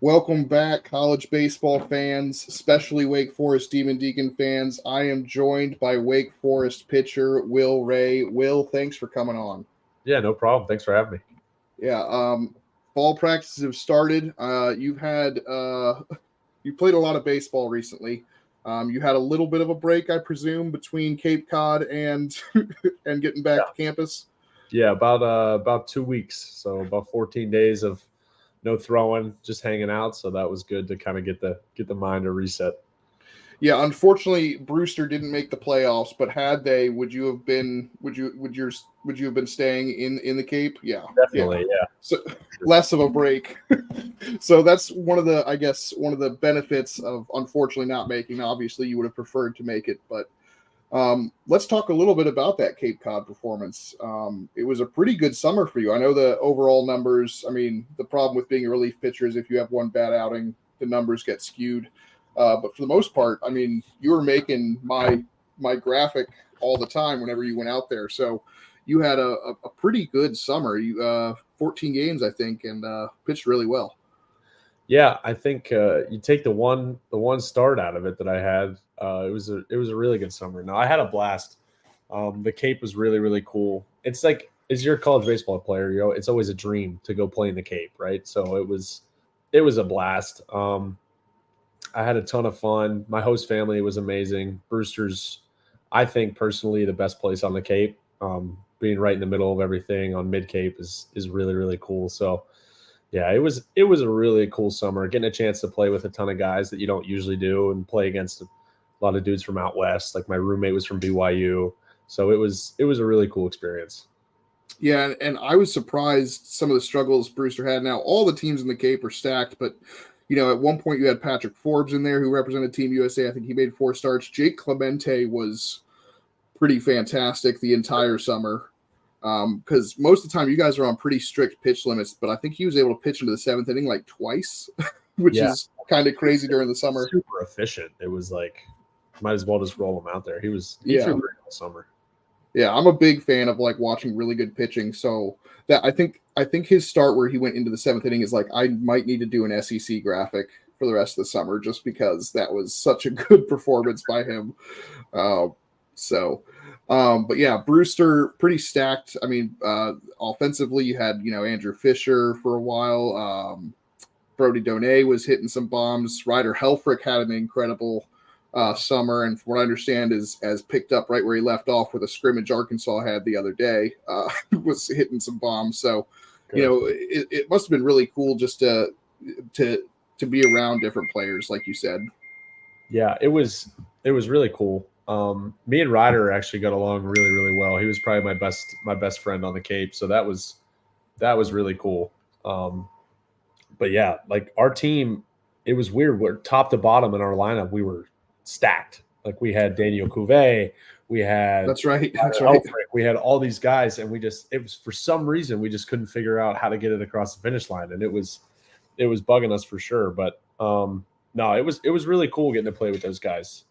Welcome back, college baseball fans, especially Wake Forest Demon Deacon fans. I am joined by Wake Forest pitcher Will Ray. Will, thanks for coming on. Yeah, no problem. Thanks for having me. Yeah, fall practices have started. You played a lot of baseball recently. You had a little bit of a break, I presume, between Cape Cod and and getting back to campus. Yeah, about 2 weeks, so about 14 days of no throwing, just hanging out. So that was good to kind of get the mind a reset. Yeah, unfortunately, Brewster didn't make the playoffs. But had they, would you have been staying in the Cape? Yeah, Definitely, yeah. So less of a break. So that's one of the benefits of unfortunately not making. Obviously, you would have preferred to make it, but let's talk a little bit about that Cape Cod performance. It was a pretty good summer for you. I know the overall numbers. I mean, the problem with being a relief pitcher is if you have one bad outing, the numbers get skewed. But for the most part, I mean, you were making my graphic all the time whenever you went out there. So you had a pretty good summer. You 14 games, I think, and pitched really well. Yeah, I think you take the one start out of it that I had. It was a really good summer. Now I had a blast. The Cape was really, really cool. It's like, as you're a college baseball player, it's always a dream to go play in the Cape, right? So it was a blast. I had a ton of fun. My host family was amazing. Brewster's, I think personally, the best place on the Cape. Being right in the middle of everything on Mid Cape is really, really cool. So yeah, it was a really cool summer. Getting a chance to play with a ton of guys that you don't usually do and play against a lot of dudes from out west. Like my roommate was from BYU. So it was a really cool experience. Yeah, and I was surprised some of the struggles Brewster had. Now, all the teams in the Cape are stacked, but at one point you had Patrick Forbes in there who represented Team USA. I think he made 4 starts. Jake Clemente was pretty fantastic the entire summer because most of the time you guys are on pretty strict pitch limits, but I think he was able to pitch into the 7th inning like twice, which is kind of crazy during the summer. Super efficient. It was like, might as well just roll him out there. He threw great all summer. Yeah, I'm a big fan of like watching really good pitching. So that I think his start where he went into the 7th inning is like I might need to do an SEC graphic for the rest of the summer just because that was such a good performance by him. But yeah, Brewster pretty stacked. I mean, offensively you had Andrew Fisher for a while. Brody Donay was hitting some bombs. Ryder Helfrich had an incredible summer, and from what I understand is as picked up right where he left off with a scrimmage Arkansas had the other day. Was hitting some bombs. So it must have been really cool just to be around different players, like you said. Yeah, it was really cool. Me and Ryder actually got along really, really well. He was probably my best friend on the Cape, so that was really cool. But yeah, like our team, it was weird. We're top to bottom in our lineup. We were stacked. Like we had Daniel Cuvée, we had that's right. We had all these guys, and it was for some reason we just couldn't figure out how to get it across the finish line, and it was bugging us for sure. But no, it was really cool getting to play with those guys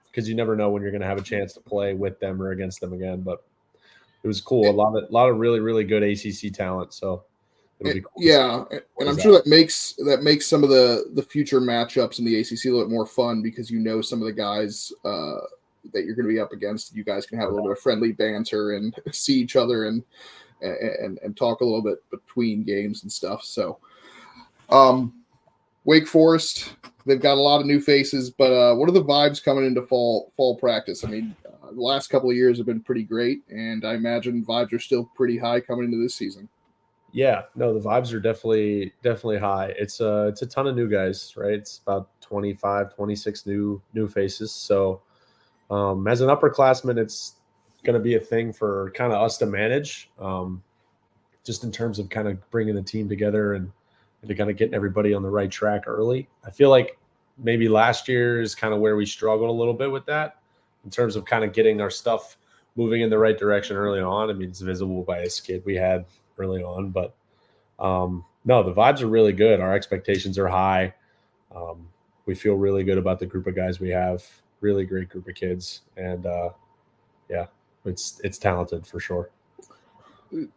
because you never know when you're going to have a chance to play with them or against them again. But it was cool. A lot of really, really good ACC talent. So. Cool. Yeah, and I'm sure that makes some of the future matchups in the ACC a little bit more fun because some of the guys that you're going to be up against. You guys can have a little bit of friendly banter and see each other and talk a little bit between games and stuff. So, Wake Forest, they've got a lot of new faces, but what are the vibes coming into fall practice? I mean, the last couple of years have been pretty great, and I imagine vibes are still pretty high coming into this season. Yeah, no, the vibes are definitely high. It's a ton of new guys, right? It's about 25, 26 new faces. So as an upperclassman, it's going to be a thing for kind of us to manage, just in terms of kind of bringing the team together and to kind of getting everybody on the right track early. I feel like maybe last year is kind of where we struggled a little bit with that in terms of kind of getting our stuff moving in the right direction early on. I mean, it's visible by a skid we had early on, but no, the vibes are really good. Our expectations are high. We feel really good about the group of guys we have. Really great group of kids, and yeah, it's talented for sure.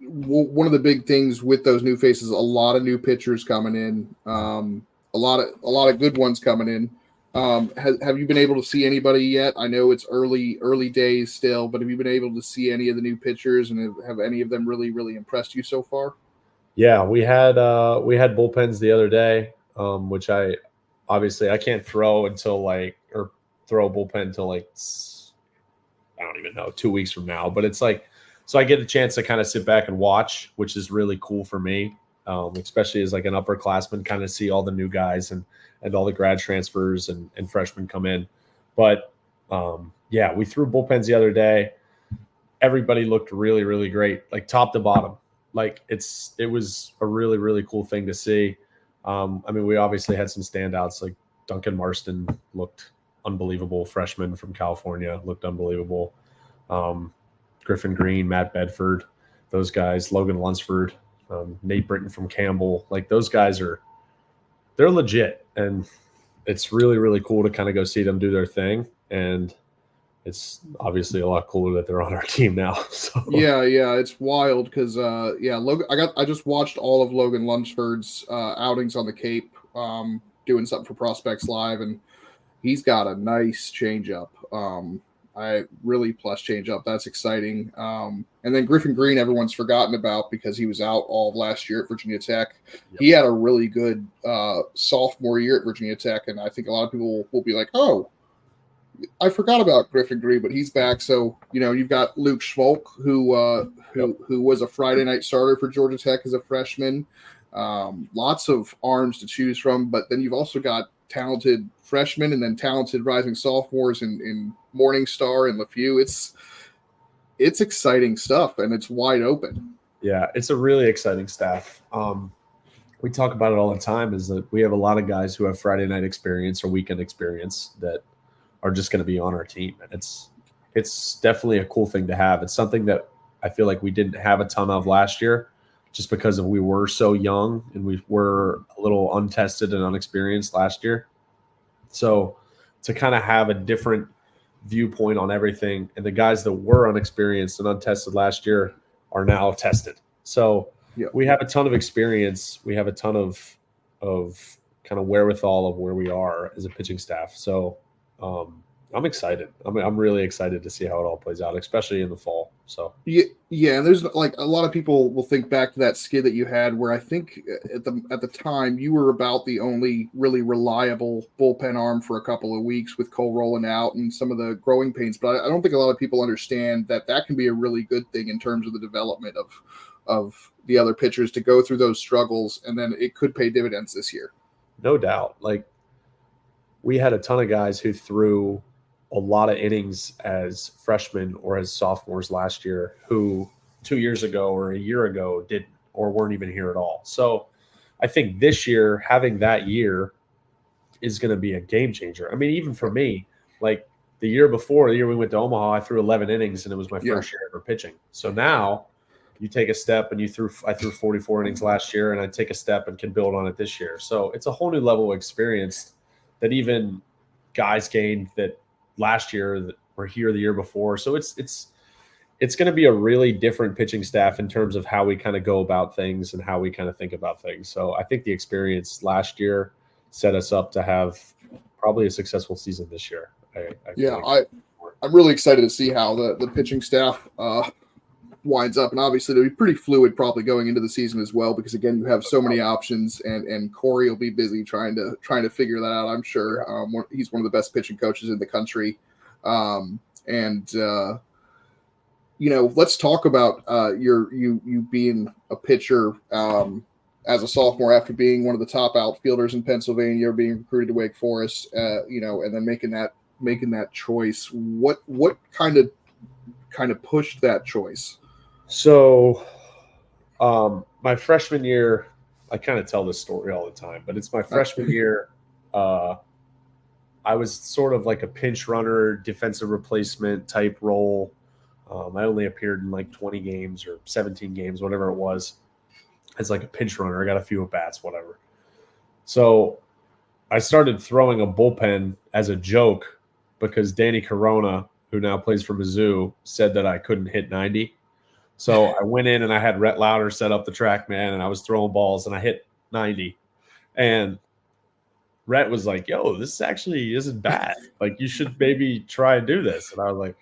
one of the big things with those new faces, a lot of new pitchers coming in, a lot of good ones coming in. Have you been able to see anybody yet? I know it's early days still, but have you been able to see any of the new pitchers, and have any of them really impressed you so far? Yeah, we had bullpens the other day, which I can't throw until or throw a bullpen until I don't even know 2 weeks from now. But it's so I get a chance to kind of sit back and watch, which is really cool for me, especially as like an upperclassman, kind of see all the new guys and all the grad transfers and freshmen come in. But yeah, we threw bullpens the other day. Everybody looked really great, like top to bottom. Like it was a really cool thing to see. I mean, we obviously had some standouts, like Duncan Marston looked unbelievable. Freshman from California looked unbelievable. Griffin Green, Matt Bedford, those guys, Logan Lunsford, Nate Britton from Campbell, like those guys they're legit, and it's really cool to kind of go see them do their thing. And it's obviously a lot cooler that they're on our team now. So Yeah, it's wild because Logan. I just watched all of Logan Lunsford's outings on the Cape, doing something for Prospects Live, and he's got a nice changeup. I really plus changeup. That's exciting. And then Griffin Green, everyone's forgotten about because he was out all of last year at Virginia Tech. Yep. He had a really good sophomore year at Virginia Tech, and I think a lot of people will be like, "Oh, I forgot about Griffin Green," but he's back. So you've got Luke Schmolk, who was a Friday night starter for Georgia Tech as a freshman. Lots of arms to choose from, but then you've also got talented freshmen and then talented rising sophomores in Morningstar and LeFew. It's exciting stuff, and it's wide open. Yeah, it's a really exciting staff. We talk about it all the time, is that we have a lot of guys who have Friday night experience or weekend experience that are just going to be on our team. And it's definitely a cool thing to have. It's something that I feel like we didn't have a ton of last year just because we were so young and we were a little untested and unexperienced last year. So to kind of have a different viewpoint on everything, and the guys that were unexperienced and untested last year are now tested. So we have a ton of experience. We have a ton of kind of wherewithal of where we are as a pitching staff. So I'm excited. I'm really excited to see how it all plays out, especially in the fall. So yeah. And there's like a lot of people will think back to that skid that you had, where I think at the time you were about the only really reliable bullpen arm for a couple of weeks with Cole rolling out and some of the growing pains. But I don't think a lot of people understand that can be a really good thing in terms of the development of the other pitchers to go through those struggles, and then it could pay dividends this year. No doubt. Like, we had a ton of guys who threw a lot of innings as freshmen or as sophomores last year who 2 years ago or a year ago didn't or weren't even here at all. So I think this year, having that year is going to be a game changer. I mean, even for me, like the year before, the year we went to Omaha, I threw 11 innings and it was my first year ever pitching. So now you take a step, and I threw 44 innings last year, and I take a step and can build on it this year. So it's a whole new level of experience that even guys gained that last year that were here the year before. So it's going to be a really different pitching staff in terms of how we kind of go about things and how we kind of think about things. So I think the experience last year set us up to have probably a successful season this year. I'm really excited to see how the pitching staff winds up, and obviously it'll be pretty fluid probably going into the season as well, because again, you have so many options, and Corey will be busy trying to figure that out, I'm sure. He's one of the best pitching coaches in the country. Let's talk about you being a pitcher as a sophomore after being one of the top outfielders in Pennsylvania, being recruited to Wake Forest, and then making that choice. What kind of pushed that choice? So my freshman year, I kind of tell this story all the time, but it's my freshman year. I was sort of like a pinch runner, defensive replacement type role. I only appeared in like 20 games or 17 games, whatever it was, as like a pinch runner. I got a few at-bats, whatever. So I started throwing a bullpen as a joke because Danny Corona, who now plays for Mizzou, said that I couldn't hit 90. So I went in and I had Rhett Lauder set up the track, man, and I was throwing balls and I hit 90. And Rhett was like, yo, this actually isn't bad. Like, you should maybe try and do this. And I was like,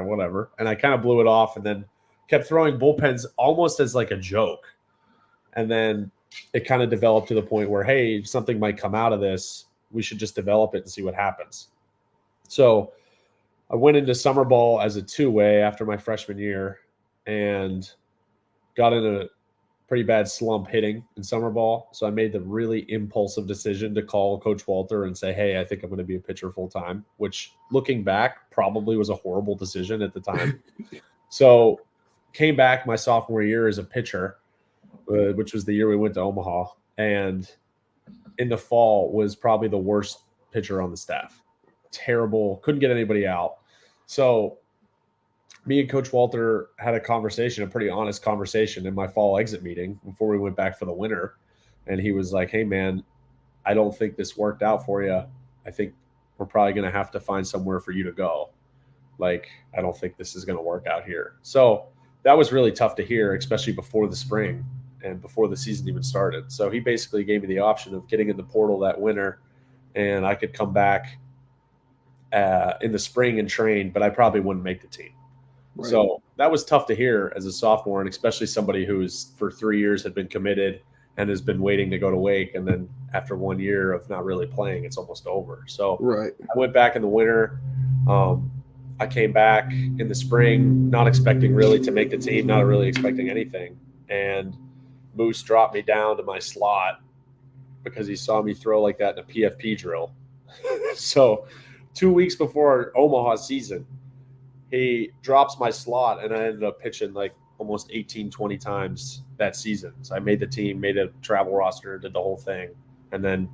whatever. And I kind of blew it off and then kept throwing bullpens almost as like a joke. And then it kind of developed to the point where, hey, something might come out of this. We should just develop it and see what happens. So I went into summer ball as a two-way after my freshman year and got in a pretty bad slump hitting in summer ball. So I made the really impulsive decision to call Coach Walter and say, hey, I think I'm going to be a pitcher full-time, which looking back probably was a horrible decision at the time. So came back my sophomore year as a pitcher, which was the year we went to Omaha. And in the fall was probably the worst pitcher on the staff. Terrible. Couldn't get anybody out. So me and Coach Walter had a conversation, a pretty honest conversation in my fall exit meeting before we went back for the winter. And he was like, hey, man, I don't think this worked out for you. I think we're probably going to have to find somewhere for you to go. Like, I don't think this is going to work out here. So that was really tough to hear, especially before the spring and before the season even started. So he basically gave me the option of getting in the portal that winter and I could come back in the spring and train, but I probably wouldn't make the team. Right. So that was tough to hear as a sophomore, and especially somebody who's for 3 years had been committed and has been waiting to go to Wake. And then after 1 year of not really playing, it's almost over. So right. I went back in the winter. I came back in the spring, not expecting really to make the team, not really expecting anything. And Moose dropped me down to my slot because he saw me throw like that in a PFP drill. So 2 weeks before our Omaha season, he drops my slot, and I ended up pitching like almost 18, 20 times that season. So I made the team, made a travel roster, did the whole thing. And then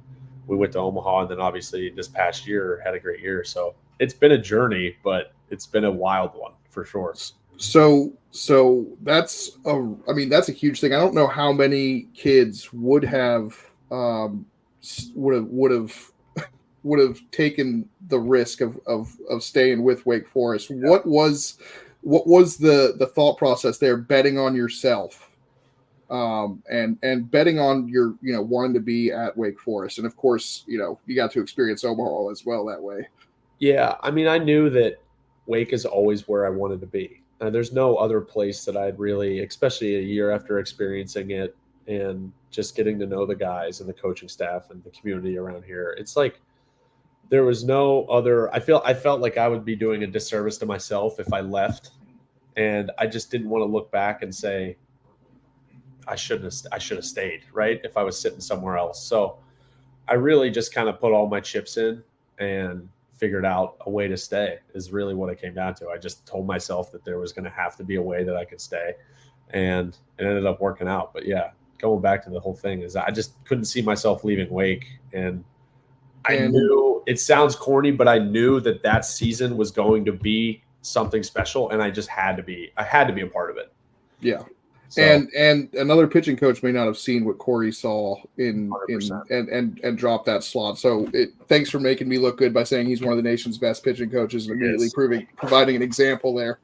we went to Omaha, and then obviously this past year had a great year. So it's been a journey, but it's been a wild one for sure. So that's that's a huge thing. I don't know how many kids would have taken the risk of staying with Wake Forest. Yeah. What was the thought process there? Betting on yourself, and betting on your wanting to be at Wake Forest, and of course you got to experience Omaha as well that way. Yeah, I mean, I knew that Wake is always where I wanted to be. There's no other place that I'd really, especially a year after experiencing it and just getting to know the guys and the coaching staff and the community around here. It's like there was no other. I felt like I would be doing a disservice to myself if I left, and I just didn't want to look back and say I should have stayed, right, if I was sitting somewhere else. So I really just kind of put all my chips in and figured out a way to stay is really what it came down to. I just told myself that there was going to have to be a way that I could stay, and it ended up working out. But yeah, going back to the whole thing is I just couldn't see myself leaving Wake, and I knew it sounds corny, but I knew that season was going to be something special, and I just had to be a part of it. Yeah. So, and another pitching coach may not have seen what Corey saw in and dropped that slot. So thanks for making me look good by saying he's one of the nation's best pitching coaches and immediately providing an example there.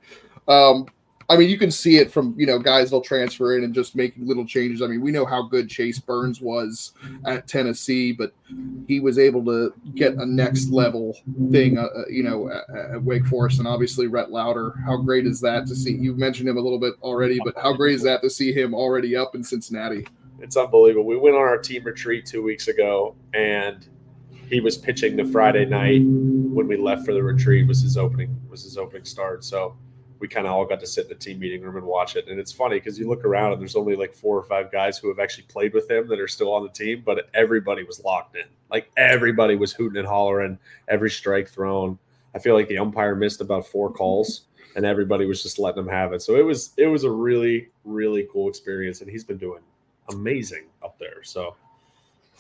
I mean, you can see it from, guys that'll transfer in and just making little changes. I mean, we know how good Chase Burns was at Tennessee, but he was able to get a next level thing, at Wake Forest. And obviously Rhett Lauder, how great is that to see? You've mentioned him a little bit already, but how great is that to see him already up in Cincinnati? It's unbelievable. We went on our team retreat 2 weeks ago, and he was pitching the Friday night when we left for the retreat. Was his opening start. So we kind of all got to sit in the team meeting room and watch it. And it's funny because you look around and there's only like 4 or 5 guys who have actually played with him that are still on the team, but everybody was locked in. Like everybody was hooting and hollering, every strike thrown. I feel like the umpire missed about 4 calls and everybody was just letting him have it. So it was a really, really cool experience, and he's been doing amazing up there. So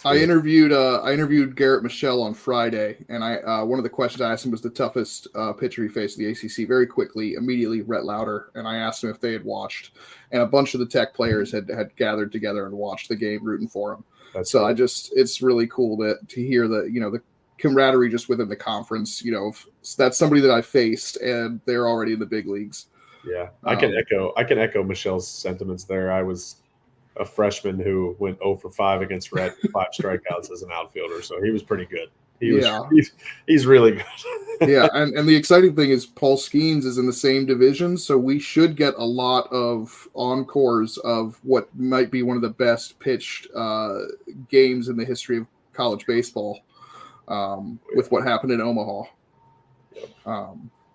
I interviewed Garrett Michelle on Friday, and one of the questions I asked him was the toughest pitcher he faced in the ACC. Very quickly, immediately, Rhett Lauder, and I asked him if they had watched, and a bunch of the Tech players had gathered together and watched the game, rooting for him. That's so cool. It's really cool to hear the camaraderie just within the conference. That's somebody that I faced, and they're already in the big leagues. Yeah, I can echo Michelle's sentiments there. I was a freshman who went 0 for 5 against Rhett, 5 strikeouts as an outfielder, so he was pretty good. Yeah. He's really good. Yeah, and the exciting thing is Paul Skeens is in the same division, so we should get a lot of encores of what might be one of the best pitched games in the history of college baseball with what happened in Omaha.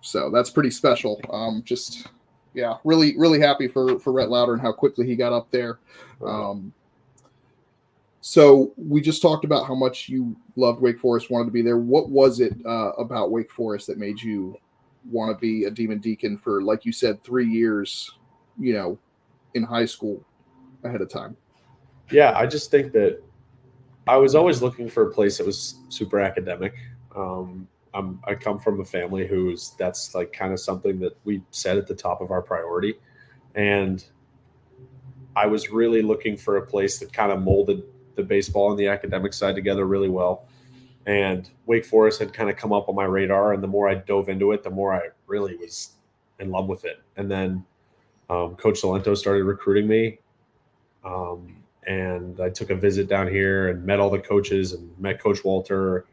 So that's pretty special. Really, really happy for Rhett Lauder and how quickly he got up there. So we just talked about how much you loved Wake Forest, wanted to be there. What was it about Wake Forest that made you want to be a Demon Deacon for, like you said, 3 years, in high school ahead of time? Yeah, I just think that I was always looking for a place that was super academic. I come from a family that's like kind of something that we set at the top of our priority. And I was really looking for a place that kind of molded the baseball and the academic side together really well. And Wake Forest had kind of come up on my radar. And the more I dove into it, the more I really was in love with it. And then Coach Salento started recruiting me. And I took a visit down here and met all the coaches and met Coach Walter.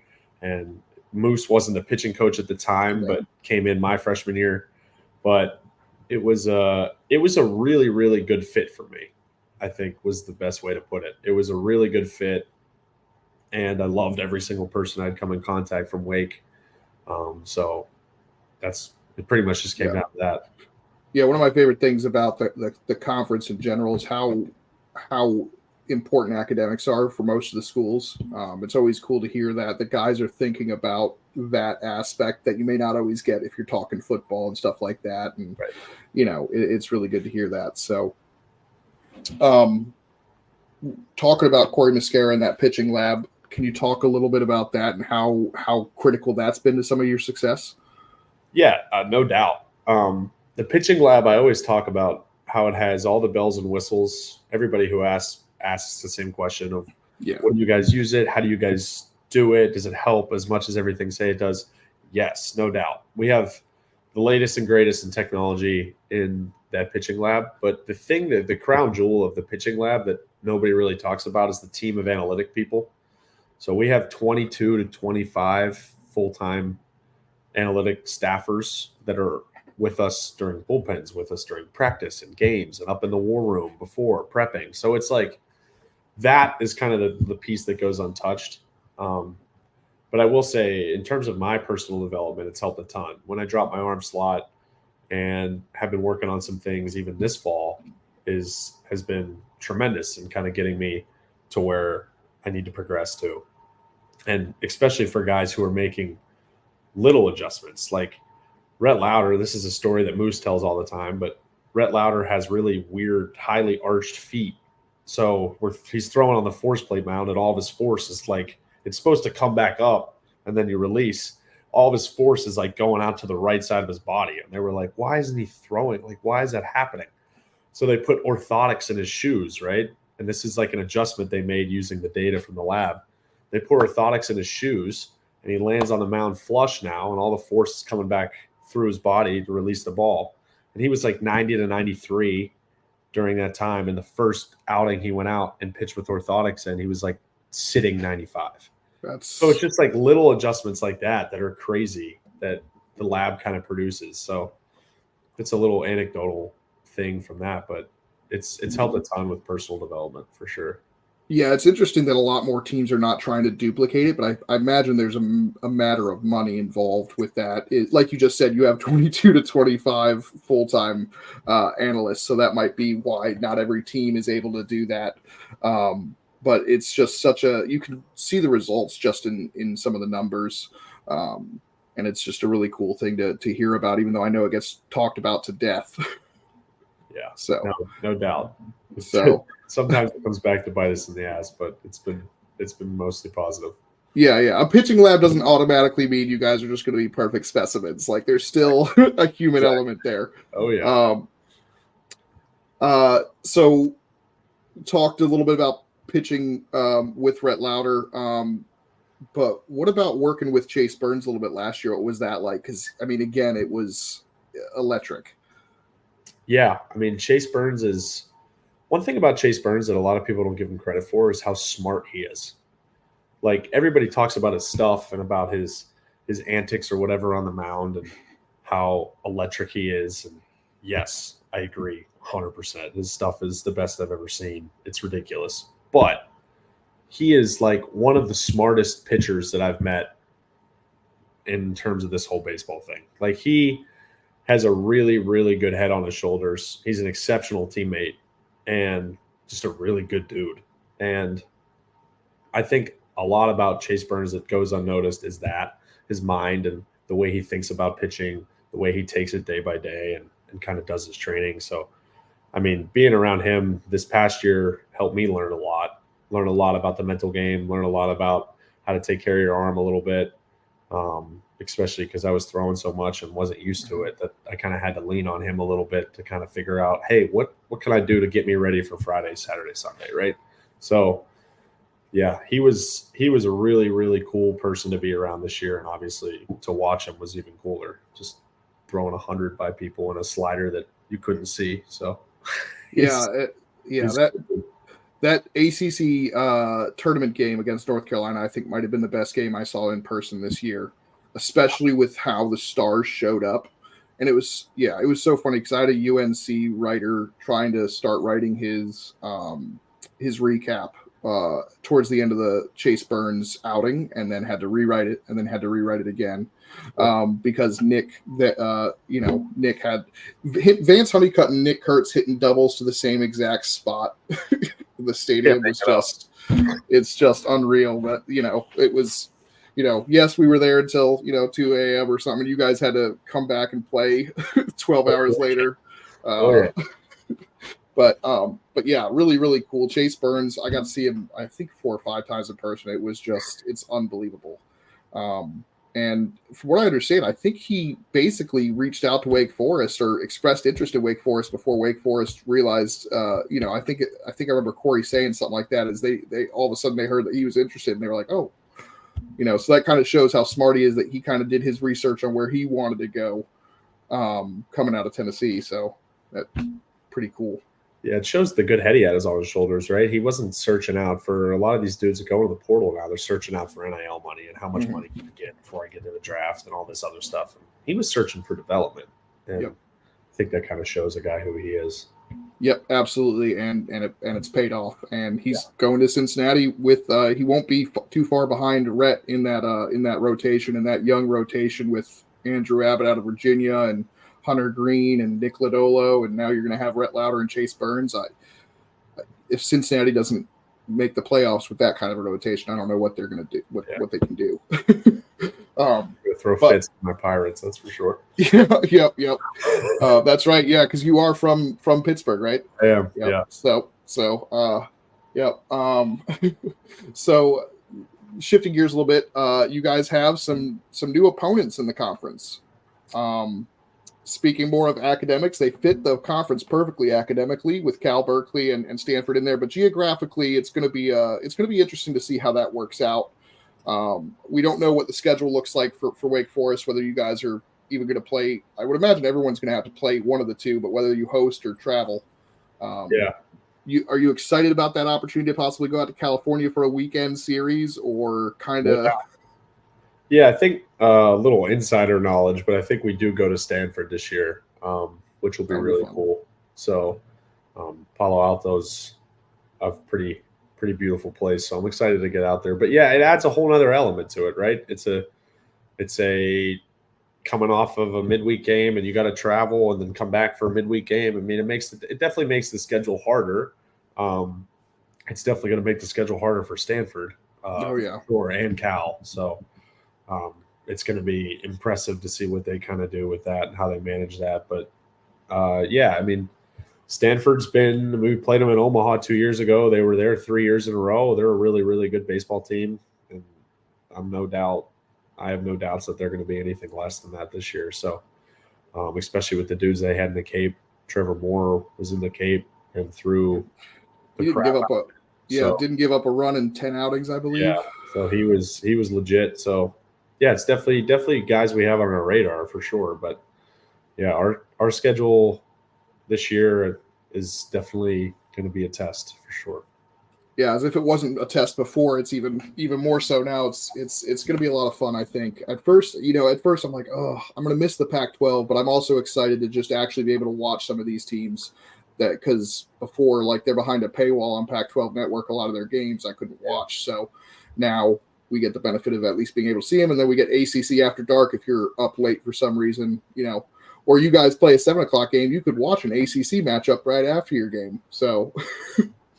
And Moose wasn't the pitching coach at the time, but came in my freshman year. But it was a really, really good fit for me, I think was the best way to put it. It was a really good fit, and I loved every single person I'd come in contact from Wake. So it pretty much just came down to that. Yeah, one of my favorite things about the conference in general is how important academics are for most of the schools. It's always cool to hear that the guys are thinking about that aspect that you may not always get if you're talking football and stuff like that. And, it's really good to hear that. So talking about Corey Mascara and that pitching lab, can you talk a little bit about that and how critical that's been to some of your success? Yeah, no doubt. The pitching lab, I always talk about how it has all the bells and whistles. Everybody who asks the same question of, what do you guys use it? How do you guys do it? Does it help as much as everything say it does? Yes, no doubt. We have the latest and greatest in technology in that pitching lab. But the thing that the crown jewel of the pitching lab that nobody really talks about is the team of analytic people. So we have 22 to 25 full-time analytic staffers that are with us during bullpens, with us during practice and games, and up in the war room before prepping. So it's like that is kind of the piece that goes untouched. But I will say, in terms of my personal development, it's helped a ton. When I dropped my arm slot and have been working on some things even this fall, has been tremendous in kind of getting me to where I need to progress to. And especially for guys who are making little adjustments, like Rhett Lauder. This is a story that Moose tells all the time, but Rhett Lauder has really weird, highly arched feet. So he's throwing on the force plate mound, and all of his force is like, it's supposed to come back up and then you release. All of his force is like going out to the right side of his body. And they were like, why isn't he throwing? Like, why is that happening? So they put orthotics in his shoes, right? And this is like an adjustment they made using the data from the lab. They put orthotics in his shoes, and he lands on the mound flush now, and all the force is coming back through his body to release the ball. And he was like 90 to 93 during that time. And the first outing he went out and pitched with orthotics, and he was like sitting 95. So it's just like little adjustments like that are crazy that the lab kind of produces. So it's a little anecdotal thing from that, but it's helped a ton with personal development for sure. Yeah, it's interesting that a lot more teams are not trying to duplicate it, but I imagine there's a matter of money involved with that. Like you just said, you have 22 to 25 full-time analysts, so that might be why not every team is able to do that. But it's just you can see the results just in some of the numbers, and it's just a really cool thing to hear about, even though I know it gets talked about to death. Yeah, so no doubt. So sometimes it comes back to bite us in the ass, but it's been mostly positive. Yeah. A pitching lab doesn't automatically mean you guys are just going to be perfect specimens. Like, there's still a human element there. Oh yeah. So talked a little bit about pitching with Rhett Lauder. But what about working with Chase Burns a little bit last year? What was that like? Because I mean, again, it was electric. Yeah, I mean, Chase Burns is one thing about Chase Burns that a lot of people don't give him credit for is how smart he is. Like everybody talks about his stuff and about his antics or whatever on the mound and how electric he is. And yes, I agree 100%. His stuff is the best I've ever seen. It's ridiculous. But he is like one of the smartest pitchers that I've met in terms of this whole baseball thing. Like he has a really, really good head on his shoulders. He's an exceptional teammate and just a really good dude. And I think a lot about Chase Burns that goes unnoticed is that his mind and the way he thinks about pitching, the way he takes it day by day and kind of does his training. So, I mean, being around him this past year helped me learn a lot about the mental game, learn a lot about how to take care of your arm a little bit, especially because I was throwing so much and wasn't used to it that I kind of had to lean on him a little bit to kind of figure out, hey, what can I do to get me ready for Friday, Saturday, Sunday, right? So, yeah, he was a really, really cool person to be around this year, and obviously to watch him was even cooler. Just throwing 100 by people in a slider that you couldn't see. So, that ACC tournament game against North Carolina, I think might have been the best game I saw in person this year, especially with how the stars showed up. And it was so funny because I had a UNC writer trying to start writing his recap towards the end of the Chase Burns outing, and then had to rewrite it, again because Nick had Vance Honeycutt and Nick Kurtz hitting doubles to the same exact spot. The stadium was it's just unreal. But it was, yes, we were there until 2 a.m. or something. You guys had to come back and play 12 hours later. But yeah, really, really cool. Chase Burns, I got to see him, I think 4 or 5 times in person. It was it's unbelievable. And from what I understand, I think he basically reached out to Wake Forest or expressed interest in Wake Forest before Wake Forest realized, I think I remember Corey saying something like that, is they all of a sudden they heard that he was interested and they were like, oh, so that kind of shows how smart he is, that he kind of did his research on where he wanted to go coming out of Tennessee. So that's pretty cool. Yeah, it shows the good head he had on his shoulders, right? He wasn't searching out for a lot of these dudes that go to the portal now. They're searching out for NIL money and how much money can you get before I get to the draft and all this other stuff. And he was searching for development. And I think that kind of shows a guy who he is. Yep, absolutely, and it's paid off. And he's going to Cincinnati with he won't be too far behind Rhett in that rotation, in that young rotation with Andrew Abbott out of Virginia and Hunter Green and Nick Lodolo, and now you're going to have Rhett Lauder and Chase Burns. If Cincinnati doesn't make the playoffs with that kind of a rotation, I don't know what they're going to do, what they can do. Throw fits in my Pirates, that's for sure. Yep. That's right. Yeah, because you are from Pittsburgh, right? I am. Yep. Yeah. So shifting gears a little bit, you guys have some new opponents in the conference. Speaking more of academics, they fit the conference perfectly academically with Cal, Berkeley, and Stanford in there. But geographically, it's going to be interesting to see how that works out. We don't know what the schedule looks like for Wake Forest, whether you guys are even going to play. I would imagine everyone's going to have to play one of the two, but whether you host or travel. Are you excited about that opportunity to possibly go out to California for a weekend series, or kind of? Yeah, I think a little insider knowledge, but I think we do go to Stanford this year, which will be really cool. So Palo Alto's a pretty beautiful place, so I'm excited to get out there. But yeah, it adds a whole other element to it, right? It's a coming off of a midweek game, and you got to travel and then come back for a midweek game. I mean, it definitely makes the schedule harder. It's definitely going to make the schedule harder for Stanford. And Cal. So. It's going to be impressive to see what they kind of do with that and how they manage that. But, I mean, Stanford's we played them in Omaha 2 years ago. They were there 3 years in a row. They're a really, really good baseball team. And I have no doubts that they're going to be anything less than that this year. So, especially with the dudes they had in the Cape. Trevor Moore was in the Cape and threw the crap out. Didn't give up a run in 10 outings, I believe. Yeah, so he was legit. So, yeah, it's definitely guys we have on our radar for sure. But, yeah, our schedule this year is definitely going to be a test for sure. Yeah, as if it wasn't a test before, it's even more so now. It's going to be a lot of fun. I think at first I'm like, oh, I'm going to miss the Pac-12, but I'm also excited to just actually be able to watch some of these teams that because before like they're behind a paywall on Pac-12 Network, a lot of their games I couldn't watch. So now we get the benefit of at least being able to see them, and then we get ACC After Dark if you're up late for some reason, or you guys play a 7 o'clock game, you could watch an ACC matchup right after your game. So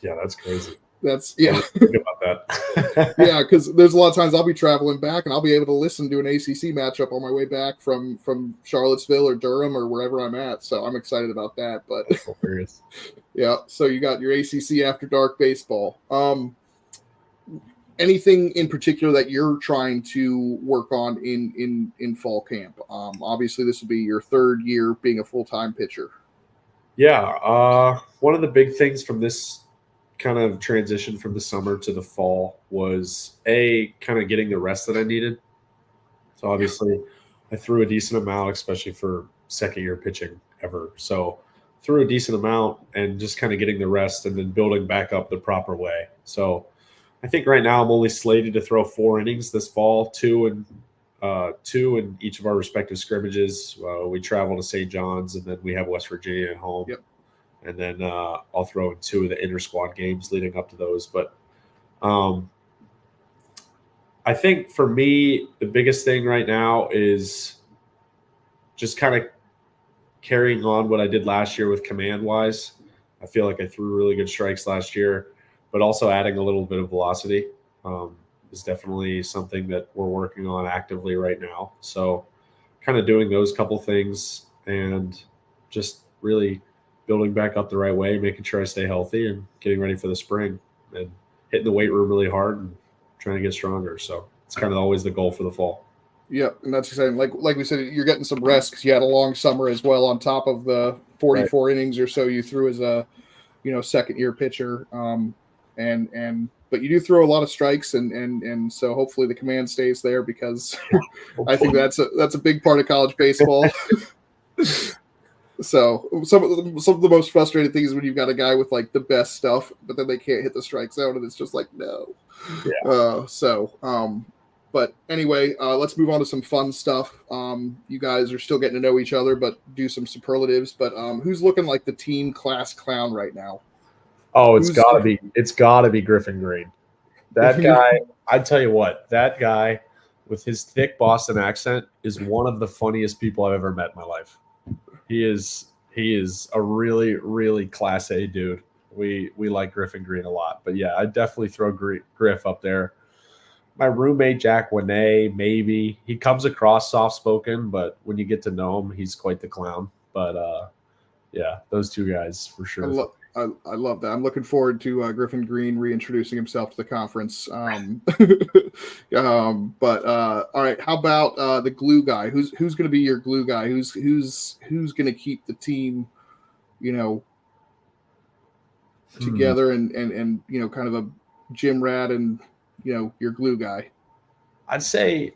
yeah, that's crazy. That's think about that. Yeah, because there's a lot of times I'll be traveling back and I'll be able to listen to an ACC matchup on my way back from Charlottesville or Durham or wherever I'm at. So I'm excited about that. But that's hilarious. Yeah, so you got your ACC After Dark baseball. Anything in particular that you're trying to work on in fall camp? Obviously, this will be your third year being a full-time pitcher. Yeah, one of the big things from this kind of transition from the summer to the fall was kind of getting the rest that I needed. So obviously I threw a decent amount, especially for second year pitching ever. So threw a decent amount and just kind of getting the rest and then building back up the proper way. So I think right now I'm only slated to throw 4 innings this fall, two in each of our respective scrimmages. We travel to St. John's and then we have West Virginia at home. Yep. And then I'll throw in 2 of the inter squad games leading up to those. But I think for me, the biggest thing right now is just kind of carrying on what I did last year with command wise. I feel like I threw really good strikes last year, but also adding a little bit of velocity is definitely something that we're working on actively right now. So kind of doing those couple things and just really building back up the right way, making sure I stay healthy and getting ready for the spring and hitting the weight room really hard and trying to get stronger. So it's kind of always the goal for the fall. Yeah, and that's exciting. Like we said, you're getting some rest because you had a long summer as well on top of the 44 innings or so you threw as a, second year pitcher. But you do throw a lot of strikes and so hopefully the command stays there because I think that's a big part of college baseball. So some of the most frustrating things is when you've got a guy with like the best stuff, but then they can't hit the strike zone, and it's just like no. Yeah. But anyway, let's move on to some fun stuff. You guys are still getting to know each other, but do some superlatives. But who's looking like the team class clown right now? Oh, it's gotta be Griffin Green. That guy, I tell you what, that guy with his thick Boston accent is one of the funniest people I've ever met in my life. He is a really, really class A dude. We like Griffin Green a lot. But yeah, I'd definitely throw Griff up there. My roommate, Jack Winay, maybe. He comes across soft-spoken, but when you get to know him, he's quite the clown. But yeah, those 2 guys for sure. I love that. I'm looking forward to Griffin Green reintroducing himself to the conference. But all right, how about the glue guy? Who's going to be your glue guy? Who's going to keep the team, together and kind of a gym rat and your glue guy? I'd say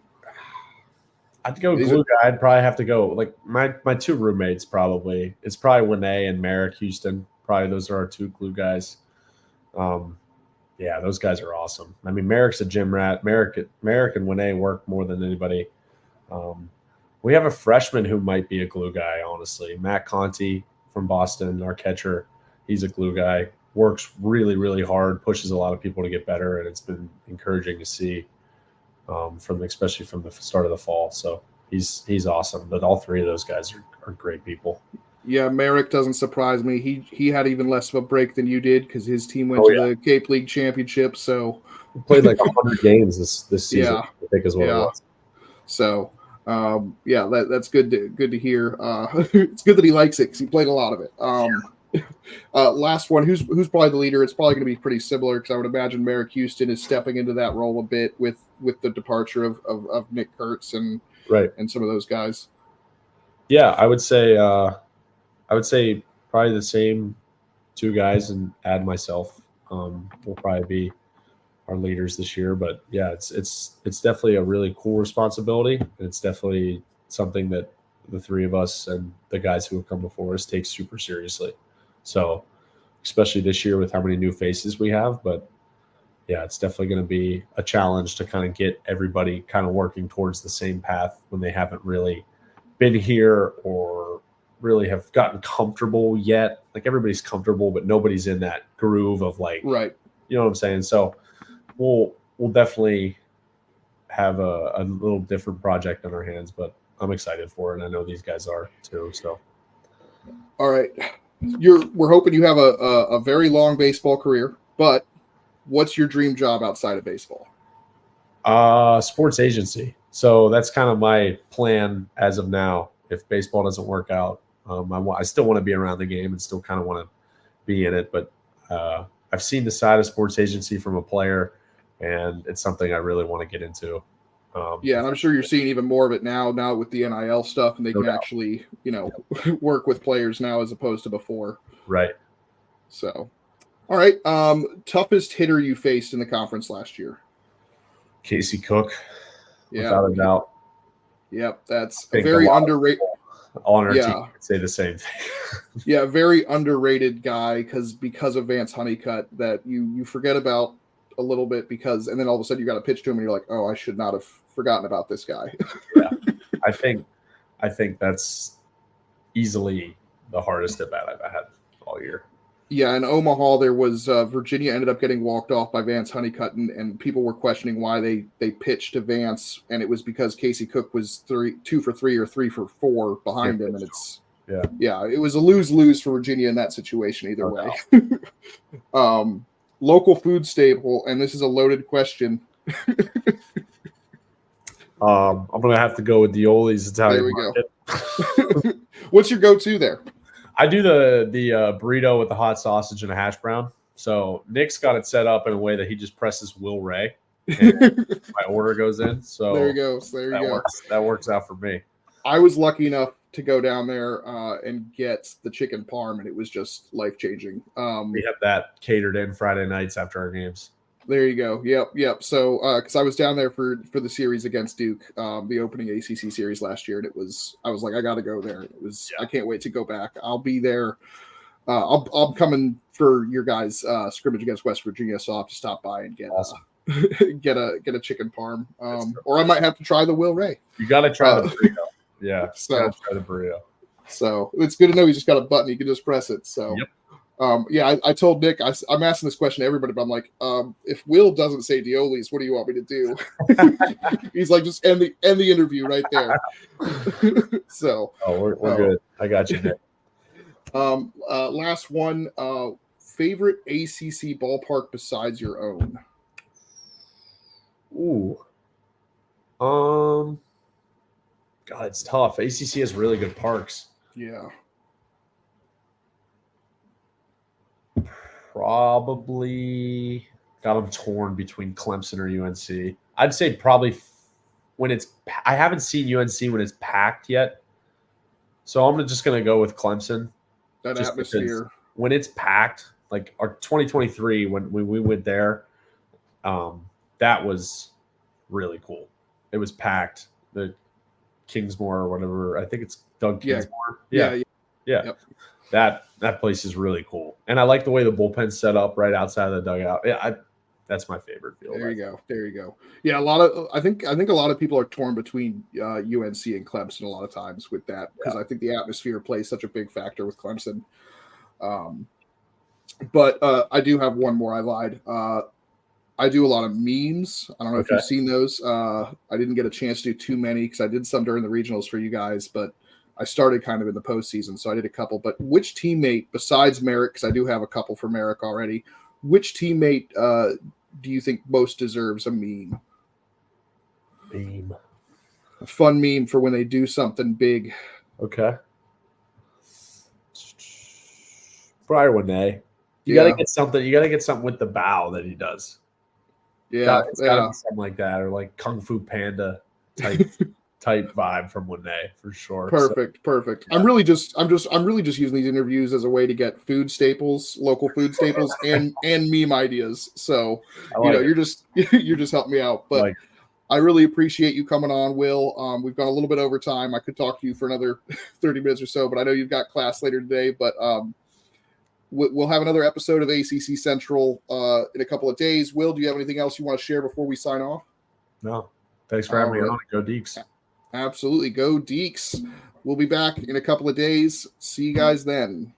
I'd go glue guy. I'd probably have to go like my 2 roommates. Probably it's probably Winay and Merrick Houston. Probably those are our 2 glue guys. Yeah, those guys are awesome. I mean, Merrick's a gym rat. Merrick and Winay work more than anybody. We have a freshman who might be a glue guy, honestly. Matt Conti from Boston, our catcher. He's a glue guy. Works really, really hard, pushes a lot of people to get better, and it's been encouraging to see especially from the start of the fall. So he's awesome. But all 3 of those guys are great people. Yeah, Merrick doesn't surprise me. He had even less of a break than you did because his team went to the Cape League Championship. So he played like 100 games this season. Yeah, I think is what it was. So yeah, that's good to hear. It's good that he likes it because he played a lot of it. Last one, who's probably the leader? It's probably going to be pretty similar because I would imagine Merrick Houston is stepping into that role a bit with the departure of Nick Kurtz and some of those guys. Yeah, I would say probably the same 2 guys and add myself will probably be our leaders this year. But yeah, it's definitely a really cool responsibility. It's definitely something that the three of us and the guys who have come before us take super seriously. So, especially this year with how many new faces we have. But yeah, it's definitely going to be a challenge to kind of get everybody kind of working towards the same path when they haven't really been here or really have gotten comfortable yet. Like everybody's comfortable, but nobody's in that groove of like, Right. You know what I'm saying? So we'll definitely have a little different project on our hands, but I'm excited for it, and I know these guys are too. So, all right, we're hoping you have a very long baseball career, but what's your dream job outside of baseball? Sports agency. So that's kind of my plan as of now. If baseball doesn't work out, I still want to be around the game and still kind of want to be in it. But I've seen the side of sports agency from a player, and it's something I really want to get into. Yeah, and I'm sure you're seeing even more of it now with the NIL stuff, and they can actually, work with players now as opposed to before. Right. So, all right. Toughest hitter you faced in the conference last year? Casey Cook, without a doubt. Yep, that's a very underrated. On our team would say the same thing. Yeah, very underrated guy because of Vance Honeycutt that you forget about a little bit and then all of a sudden you got to pitch to him and you're like, oh, I should not have forgotten about this guy. Yeah, I think that's easily the hardest at bat I've had all year. Yeah, in Omaha, there was Virginia ended up getting walked off by Vance Honeycutt, and people were questioning why they pitched to Vance, and it was because Casey Cook was 2 for 3 or 3 for 4 behind him, and it was a lose-lose for Virginia in that situation either way. Local food staple, and this is a loaded question. I'm gonna have to go with Dioli's Italian Market. Go. What's your go-to there? I do the burrito with the hot sausage and a hash brown. So Nick's got it set up in a way that he just presses Will Ray, and my order goes in. So there you go. That works out for me. I was lucky enough to go down there and get the chicken parm, and it was just life-changing. We have that catered in Friday nights after our games. There you go. Yep. So, because I was down there for the series against Duke, the opening ACC series last year, and I was like, I got to go there. I can't wait to go back. I'll be there. I'm coming for your guys' scrimmage against West Virginia, so I'll have to stop by and get get a chicken parm, or I might have to try the Will Ray. You got to try the burrito. Yeah, so gotta try the burrito. So it's good to know he's just got a button; you can just press it. So. Yep. I told Nick, I'm asking this question to everybody, but I'm like, if Will doesn't say Dioli's, what do you want me to do? He's like, just end the interview right there. So, we're good. I got you, Nick. Last one, favorite ACC ballpark besides your own? Ooh. God, it's tough. ACC has really good parks. Yeah. Probably got them torn between Clemson or UNC. I'd say probably I haven't seen UNC when it's packed yet. So I'm just going to go with Clemson. That atmosphere. When it's packed, like our 2023, when we went there, that was really cool. It was packed. The Kingsmore or whatever. I think it's Doug Kingsmore. Yeah. Yep. That place is really cool, and I like the way the bullpen's set up right outside of the dugout. That's my favorite field. There you go. Yeah, I think a lot of people are torn between UNC and Clemson a lot of times with that because I think the atmosphere plays such a big factor with Clemson. But I do have one more. I lied. I do a lot of memes. I don't know if you've seen those. I didn't get a chance to do too many because I did some during the regionals for you guys, but I started kind of in the postseason, so I did a couple. But which teammate, besides Merrick, because I do have a couple for Merrick already, which teammate do you think most deserves a meme? Meme. A fun meme for when they do something big. Okay. Probably Renee. You gotta get something. You gotta get something with the bow that he does. Yeah, it's gotta be something like that, or like Kung Fu Panda type type vibe from Renee for sure. Perfect. Yeah. I'm really just using these interviews as a way to get food staples, local food staples, and meme ideas. So you're just helping me out. But I really appreciate you coming on, Will. We've gone a little bit over time. I could talk to you for another 30 minutes or so, but I know you've got class later today. But we'll have another episode of ACC Central in a couple of days. Will, do you have anything else you want to share before we sign off? No. Thanks for having me on. Go Deeks. Absolutely. Go Deeks. We'll be back in a couple of days. See you guys then.